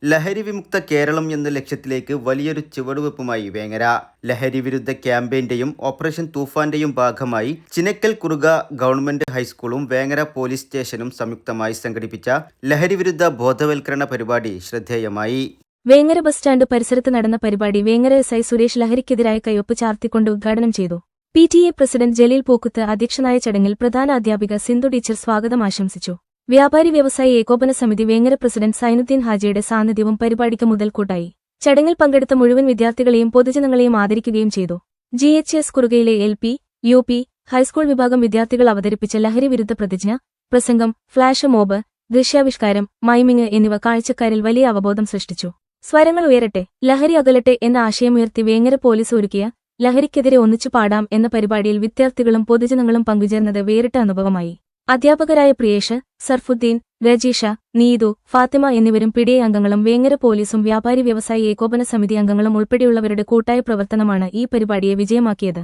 ലഹരി വിമുക്ത കേരളം എന്ന ലക്ഷ്യത്തിലേക്ക് വലിയൊരു ചുവടുവെപ്പുമായി വേങ്ങര. ലഹരി വിരുദ്ധ ക്യാമ്പയിന്റെയും ഓപ്പറേഷൻ തൂഫാന്റെയും ഭാഗമായി ചിനക്കൽ കുറുക ഗവൺമെന്റ് ഹൈസ്കൂളും വേങ്ങര പോലീസ് സ്റ്റേഷനും സംയുക്തമായി സംഘടിപ്പിച്ച ലഹരി വിരുദ്ധ ബോധവൽക്കരണ പരിപാടി ശ്രദ്ധേയമായി. വേങ്ങര ബസ് സ്റ്റാൻഡ് പരിസരത്ത് നടന്ന പരിപാടി വേങ്ങര എസ്.ഐ സുരേഷ് ലഹരിക്കെതിരായ കയ്യൊപ്പ് ചാർത്തിക്കൊണ്ട് ഉദ്ഘാടനം ചെയ്തു. PTA പ്രസിഡന്റ് ജലീൽ പൂക്കുത്ത് അധ്യക്ഷനായ ചടങ്ങിൽ പ്രധാന അധ്യാപിക സിന്ധു ടീച്ചർ സ്വാഗതം ആശംസിച്ചു. വ്യാപാരി വ്യവസായി ഏകോപന സമിതി വേങ്ങര പ്രസിഡന്റ് സൈനുദ്ദീൻ ഹാജിയുടെ സാന്നിധ്യവും പരിപാടിക്ക് മുതൽക്കൂട്ടായി. ചടങ്ങിൽ പങ്കെടുത്ത മുഴുവൻ വിദ്യാർത്ഥികളെയും പൊതുജനങ്ങളെയും ആദരിക്കുകയും ചെയ്തു. GHS കുറുകയിലെ LP, UP, ഹൈസ്കൂൾ വിഭാഗം വിദ്യാർത്ഥികൾ അവതരിപ്പിച്ച ലഹരി വിരുദ്ധ പ്രതിജ്ഞ, പ്രസംഗം, ഫ്ലാഷ് മോബ്, ദൃശ്യാവിഷ്കാരം, മൈമിംഗ് എന്നിവ കാഴ്ചക്കാരിൽ വലിയ അവബോധം സൃഷ്ടിച്ചു. സ്വരങ്ങൾ ഉയരട്ടെ, ലഹരി അകലട്ടെ എന്ന ആശയമുയർത്തി വേങ്ങര പോലീസ് ഒരുക്കിയ ലഹരിക്കെതിരെ ഒന്നിച്ചു പാടാം എന്ന പരിപാടിയിൽ വിദ്യാർത്ഥികളും പൊതുജനങ്ങളും പങ്കുചേർന്നത് വേറിട്ട അനുഭവമായി. അധ്യാപകരായ പ്രിയേഷ്, സർഫുദ്ദീൻ, രജീഷ, നീതു, ഫാത്തിമ എന്നിവരും PTA അംഗങ്ങളും വേങ്ങര പോലീസും വ്യാപാരി വ്യവസായി ഏകോപന സമിതി അംഗങ്ങളും ഉൾപ്പെടെയുള്ളവരുടെ കൂട്ടായ പ്രവർത്തനമാണ് ഈ പരിപാടിയെ വിജയമാക്കിയത്.